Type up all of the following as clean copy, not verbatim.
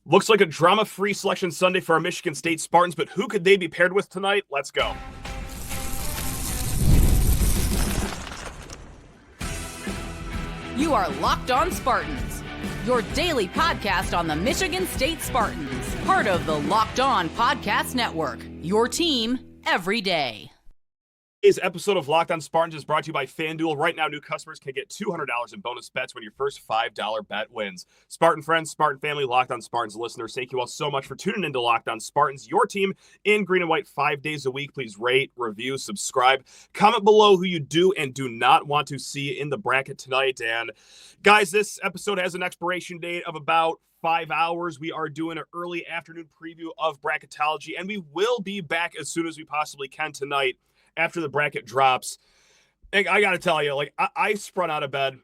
Looks like a drama-free Selection Sunday for our Michigan State Spartans, but who could they be paired with tonight? Let's go. You are Locked On Spartans, your daily podcast on the Michigan State Spartans, part of the Locked On Podcast Network, your team every day. Today's episode of Locked On Spartans is brought to you by FanDuel. Right now, new customers can get $200 in bonus bets when your first $5 bet wins. Spartan friends, Spartan family, Locked On Spartans listeners, thank you all so much for tuning into Locked On Spartans, your team in green and white 5 days a week. Please rate, review, subscribe, comment below who you do and do not want to see in the bracket tonight. And guys, this episode has an expiration date of about 5 hours. We are doing an early afternoon preview of Bracketology, and we will be back as soon as we possibly can tonight after the bracket drops. And I got to tell you, I sprung out of bed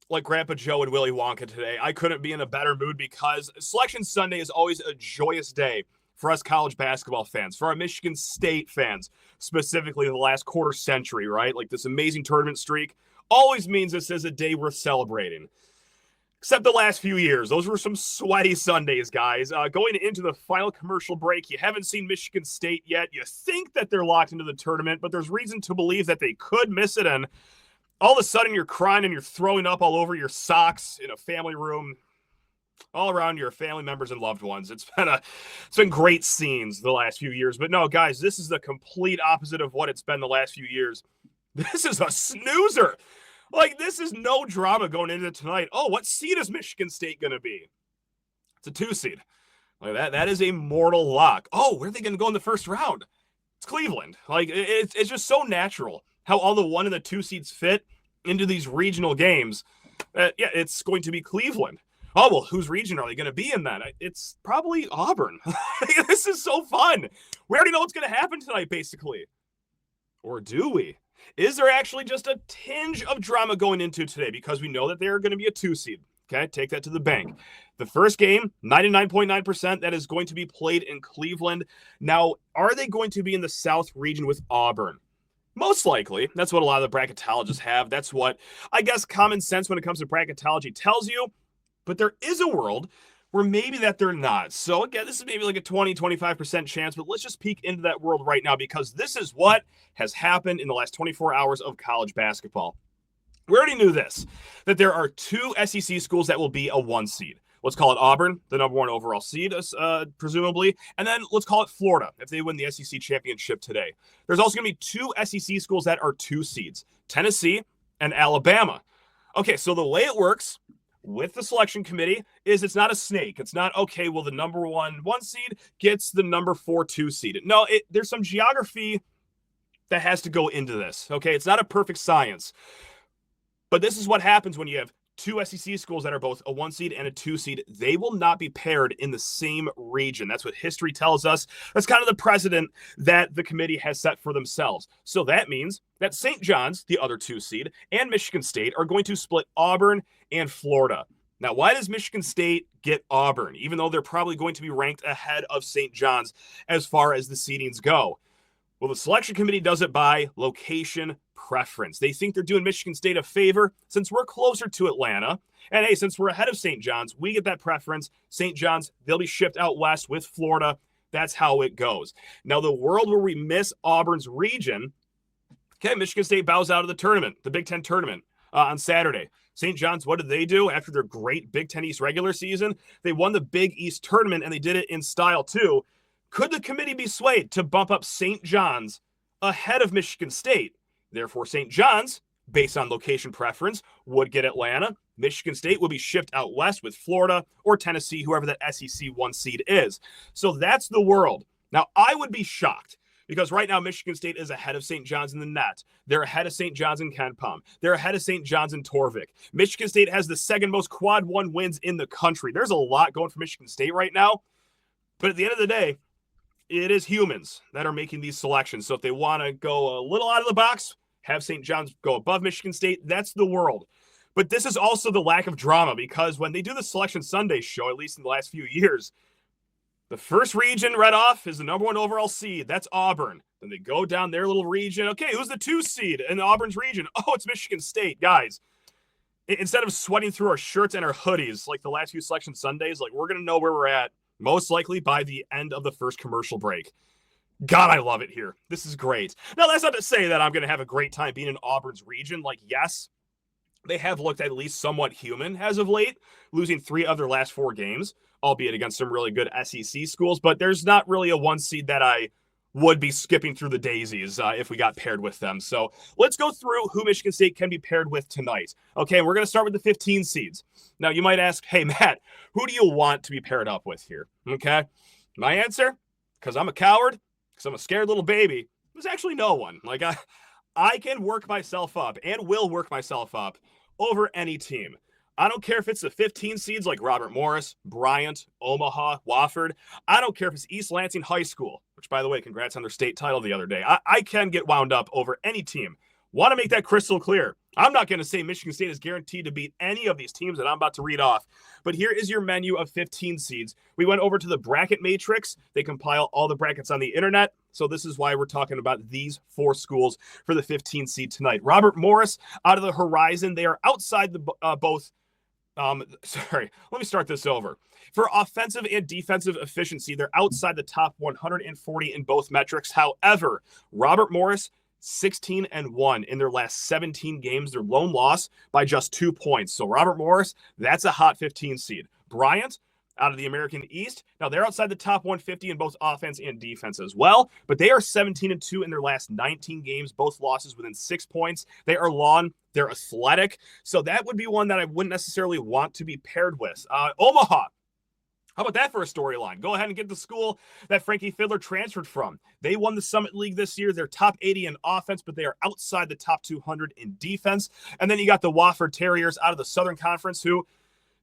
like Grandpa Joe and Willy Wonka today. I couldn't be in a better mood because Selection Sunday is always a joyous day for us college basketball fans, for our Michigan State fans, specifically the last quarter century, right? Like this amazing tournament streak always means this is a day worth celebrating. Except the last few years. Those were some sweaty Sundays, guys. Going into the final commercial break, you haven't seen Michigan State yet. You think that they're locked into the tournament, but there's reason to believe that they could miss it. And all of a sudden, you're crying and you're throwing up all over your socks in a family room, all around your family members and loved ones. It's been great scenes the last few years. But no, guys, this is the complete opposite of what it's been the last few years. This is a snoozer. Like, this is no drama going into tonight. Oh, what seed is Michigan State going to be? It's a 2 seed. Like that is a mortal lock. Oh, where are they going to go in the first round? It's Cleveland. Like, it's just so natural how all the 1 and the 2 seeds fit into these regional games. Yeah, it's going to be Cleveland. Oh, well, whose region are they going to be in that? It's probably Auburn. This is so fun. We already know what's going to happen tonight, basically. Or do we? Is there actually just a tinge of drama going into today? Because we know that they're going to be a 2 seed. Okay, take that to the bank. The first game, 99.9%, that is going to be played in Cleveland. Now, are they going to be in the South region with Auburn? Most likely. That's what a lot of the bracketologists have. That's what, I guess, common sense when it comes to bracketology tells you. But there is a world where maybe that they're not. So again, this is maybe like a 20-25% chance, but let's just peek into that world right now because this is what has happened in the last 24 hours of college basketball. We already knew this, that there are 2 SEC schools that will be a 1 seed. Let's call it Auburn, the number 1 overall seed, presumably. And then let's call it Florida if they win the SEC championship today. There's also going to be 2 SEC schools that are 2 seeds, Tennessee and Alabama. Okay, so the way it works with the selection committee is it's not a snake. It's not, okay, well, the number 1 seed gets the number 4 2 seed. No, there's some geography that has to go into this, okay? It's not a perfect science. But this is what happens when you have 2 SEC schools that are both a 1 seed and a 2 seed. They will not be paired in the same region. That's what history tells us. That's kind of the precedent that the committee has set for themselves. So that means that St. John's, the other 2 seed, and Michigan State are going to split Auburn and Florida. Now, why does Michigan State get Auburn, even though they're probably going to be ranked ahead of St. John's as far as the seedings go? Well, the selection committee does it by location preference. They think they're doing Michigan State a favor since we're closer to Atlanta. And hey, since we're ahead of St. John's, we get that preference. St. John's, they'll be shipped out west with Florida. That's how it goes. Now, the world where we miss Auburn's region, okay, Michigan State bows out of the tournament, the Big Ten tournament on Saturday. St. John's, what did they do after their great Big Ten East regular season? They won the Big East tournament, and they did it in style too. Could the committee be swayed to bump up St. John's ahead of Michigan State? Therefore, St. John's, based on location preference, would get Atlanta. Michigan State will be shipped out west with Florida or Tennessee, whoever that SEC 1 seed is. So that's the world. Now, I would be shocked because right now Michigan State is ahead of St. John's in the net. They're ahead of St. John's in KenPom. They're ahead of St. John's in Torvik. Michigan State has the 2nd most quad 1 wins in the country. There's a lot going for Michigan State right now. But at the end of the day, it is humans that are making these selections. So if they want to go a little out of the box, have St. John's go above Michigan State, that's the world. But this is also the lack of drama because when they do the Selection Sunday show, at least in the last few years, the first region read off is the number 1 overall seed. That's Auburn. Then they go down their little region. Okay, who's the 2 seed in Auburn's region? Oh, it's Michigan State. Guys, instead of sweating through our shirts and our hoodies like the last few Selection Sundays, like we're going to know where we're at most likely by the end of the first commercial break. God, I love it here. This is great. Now, that's not to say that I'm going to have a great time being in Auburn's region. Like, yes, they have looked at least somewhat human as of late, losing 3 of their last 4 games, albeit against some really good SEC schools. But there's not really a 1 seed that I would be skipping through the daisies if we got paired with them. So let's go through who Michigan State can be paired with tonight. Okay, we're going to start with the 15 seeds. Now, you might ask, hey, Matt, who do you want to be paired up with here? Okay, my answer, because I'm a coward, because I'm a scared little baby, there's actually no one. Like, I can work myself up and will work myself up over any team. I don't care if it's the 15 seeds like Robert Morris, Bryant, Omaha, Wofford. I don't care if it's East Lansing High School, which, by the way, congrats on their state title the other day. I can get wound up over any team. Want to make that crystal clear. I'm not going to say Michigan State is guaranteed to beat any of these teams that I'm about to read off, but here is your menu of 15 seeds. We went over to the bracket matrix. They compile all the brackets on the internet, so this is why we're talking about these 4 schools for the 15 seed tonight. Robert Morris out of the horizon. They are outside the both. Let me start this over. For offensive and defensive efficiency, they're outside the top 140 in both metrics. However, Robert Morris, 16-1 in their last 17 games, their lone loss by just 2 points. So Robert Morris, that's a hot 15 seed. Bryant, out of the American East. Now, they're outside the top 150 in both offense and defense as well, but they are 17-2 in their last 19 games, both losses within 6 points. They are long, they're athletic, so that would be one that I wouldn't necessarily want to be paired with. Omaha. How about that for a storyline? Go ahead and get the school that Frankie Fiddler transferred from. They won the Summit League this year. They're top 80 in offense, but they are outside the top 200 in defense. And then you got the Wofford Terriers out of the Southern Conference, who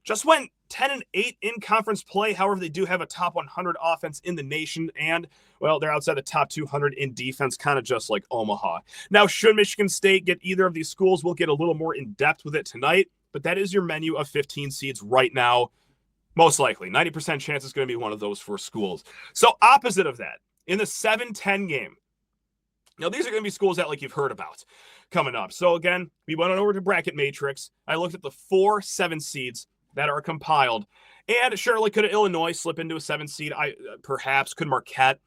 just went 10-8 in conference play. However, they do have a top 100 offense in the nation, and, well, they're outside the top 200 in defense, kind of just like Omaha. Now, should Michigan State get either of these schools, we'll get a little more in-depth with it tonight, but that is your menu of 15 seeds right now. Most likely, 90% chance it's going to be one of those 4 schools. So opposite of that, in the 7-10 game, now these are going to be schools that, like, you've heard about coming up. So again, we went on over to Bracket Matrix. I looked at the 4 7 seeds that are compiled. And surely could Illinois slip into a 7 seed? Perhaps. Could Marquette?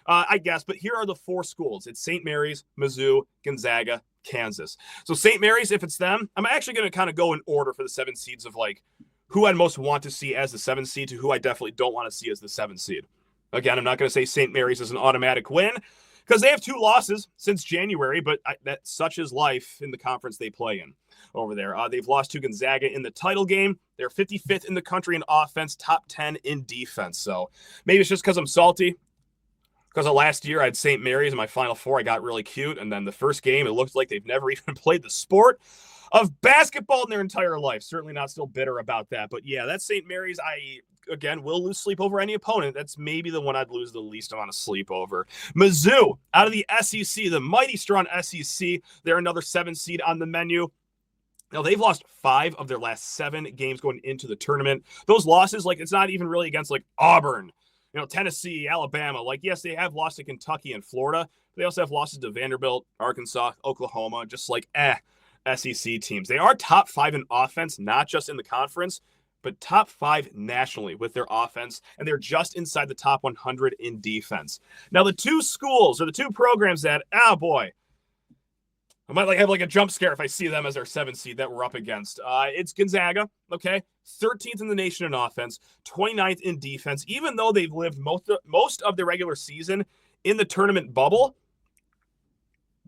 I guess. But here are the 4 schools. It's St. Mary's, Mizzou, Gonzaga, Kansas. So St. Mary's, if it's them, I'm actually going to kind of go in order for the 7 seeds of, like, who I'd most want to see as the 7 seed to who I definitely don't want to see as the 7 seed. Again, I'm not going to say St. Mary's is an automatic win because they have 2 losses since January, but that such is life in the conference they play in over there. They've lost to Gonzaga in the title game. They're 55th in the country in offense, top 10 in defense. So maybe it's just because I'm salty. Because of last year, I had St. Mary's in my Final Four. I got really cute. And then the first game, it looked like they've never even played the sport of basketball in their entire life. Certainly not still bitter about that. But yeah, that's St. Mary's. I, again, will lose sleep over any opponent. That's maybe the one I'd lose the least amount of sleep over. Mizzou, out of the SEC, the mighty strong SEC. They're another 7 seed on the menu. Now, they've lost 5 of their last 7 games going into the tournament. Those losses, like, it's not even really against, like, Auburn, Tennessee, Alabama. Like, yes, they have lost to Kentucky and Florida. But they also have losses to Vanderbilt, Arkansas, Oklahoma, just like, SEC teams. They are top 5 in offense, not just in the conference, but top 5 nationally with their offense, and they're just inside the top 100 in defense. Now, the 2 schools or the 2 programs that, boy, I might have a jump scare if I see them as our 7 seed that we're up against. It's Gonzaga, okay? 13th in the nation in offense, 29th in defense. Even though they've lived most of the regular season in the tournament bubble,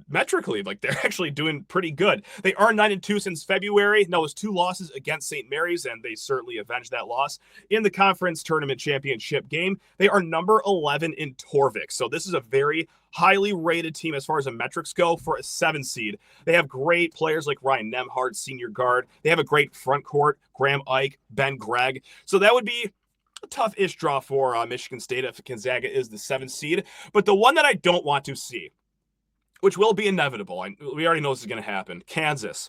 metrically, like, they're actually doing pretty good. They are 9-2 since February. Now, those 2 losses against St. Mary's, and they certainly avenged that loss in the conference tournament championship game. They are number 11 in Torvik. So this is a very highly rated team as far as the metrics go for a 7 seed. They have great players like Ryan Nemhard, senior guard. They have a great front court, Graham Ike, Ben Gregg. So that would be a tough-ish draw for Michigan State if Gonzaga is the 7 seed. But the one that I don't want to see, which will be inevitable, we already know this is going to happen, Kansas.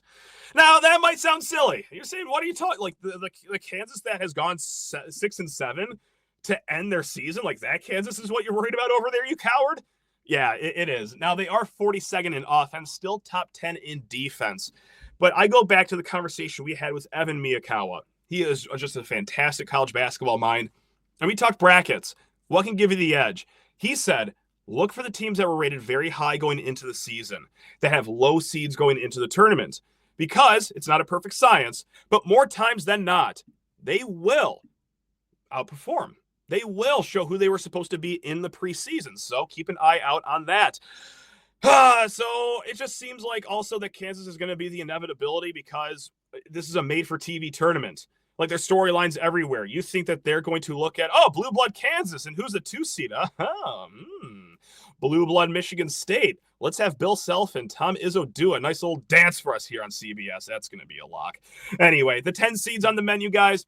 Now, that might sound silly. You're saying, what are you talking? Like, the Kansas that has gone 6-7 to end their season? Like, that Kansas is what you're worried about over there, you coward? Yeah, it is. Now, they are 42nd in offense, still top 10 in defense. But I go back to the conversation we had with Evan Miyakawa. He is just a fantastic college basketball mind. and we talked brackets. What can give you the edge? He said, look for the teams that were rated very high going into the season, that have low seeds going into the tournament, because it's not a perfect science, but more times than not, they will outperform. They will show who they were supposed to be in the preseason. So keep an eye out on that. So it just seems like also that Kansas is going to be the inevitability because this is a made-for-TV tournament. Like, there's storylines everywhere. You think that they're going to look at, Blue Blood Kansas, and who's the 2 seed? Blue Blood Michigan State. Let's have Bill Self and Tom Izzo do a nice little dance for us here on CBS. That's going to be a lock. Anyway, the 10 seeds on the menu, guys.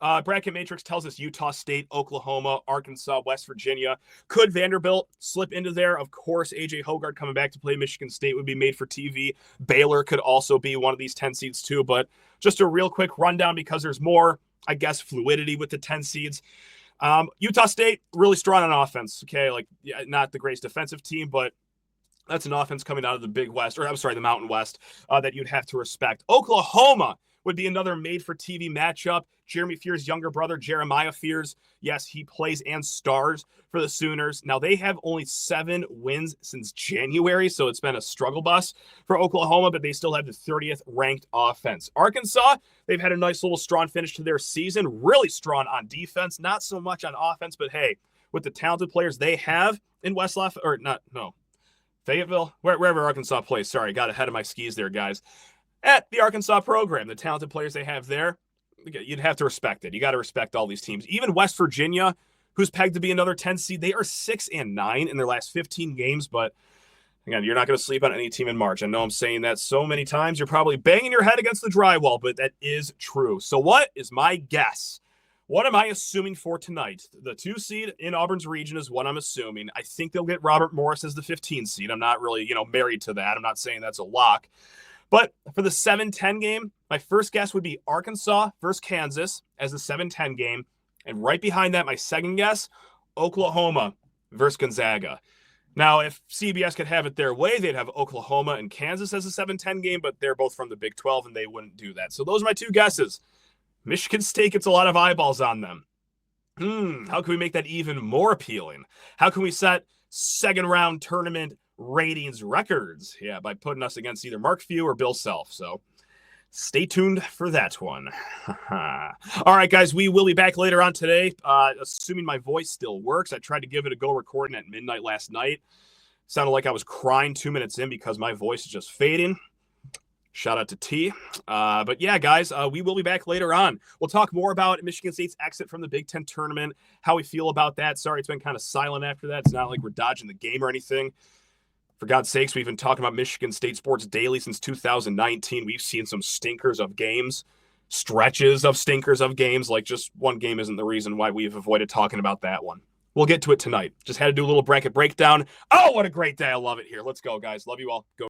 Bracket Matrix tells us Utah State, Oklahoma, Arkansas, West Virginia. Could Vanderbilt slip into there? Of course, A.J. Hoggard coming back to play Michigan State would be made for TV. Baylor could also be one of these 10 seeds too, but just a real quick rundown because there's more, I guess, fluidity with the 10 seeds. Utah State, really strong on offense, okay? Like, yeah, not the greatest defensive team, but that's an offense coming out of the Big West, or I'm sorry, the Mountain West, that you'd have to respect. Oklahoma would be another made-for-TV matchup. Jeremy Fears' younger brother, Jeremiah Fears, yes, he plays and stars for the Sooners. Now, they have only 7 wins since January, so it's been a struggle bus for Oklahoma, but they still have the 30th ranked offense. Arkansas, they've had a nice little strong finish to their season, really strong on defense, not so much on offense, but hey, with the talented players they have in Fayetteville, wherever Arkansas plays. Sorry, got ahead of my skis there, guys. At the Arkansas program, the talented players they have there, you'd have to respect it. You got to respect all these teams. Even West Virginia, who's pegged to be another 10 seed, they are 6-9 in their last 15 games, but again, you're not going to sleep on any team in March. I know I'm saying that so many times. You're probably banging your head against the drywall, but that is true. So what is my guess? What am I assuming for tonight? The 2 seed in Auburn's region is what I'm assuming. I think they'll get Robert Morris as the 15 seed. I'm not really, married to that. I'm not saying that's a lock. But for the 7-10 game, my first guess would be Arkansas versus Kansas as the 7-10 game. And right behind that, my second guess, Oklahoma versus Gonzaga. Now, if CBS could have it their way, they'd have Oklahoma and Kansas as a 7-10 game, but they're both from the Big 12, and they wouldn't do that. So those are my 2 guesses. Michigan State gets a lot of eyeballs on them. How can we make that even more appealing? How can we set second-round tournament ratings records? Yeah, by putting us against either Mark Few or Bill Self. So stay tuned for that one. All right, guys, we will be back later on today, assuming my voice still works. I tried to give it a go recording at midnight last night. Sounded like I was crying 2 minutes in because my voice is just fading. Shout out to T. But yeah, guys, we will be back later on. We'll talk more about Michigan State's exit from the Big Ten tournament, how we feel about that. Sorry, it's been kind of silent after that. It's not like we're dodging the game or anything. For God's sakes, we've been talking about Michigan State sports daily since 2019. We've seen some stinkers of games, stretches of stinkers of games. Like, just one game isn't the reason why we've avoided talking about that one. We'll get to it tonight. Just had to do a little bracket breakdown. Oh, what a great day. I love it here. Let's go, guys. Love you all. Go.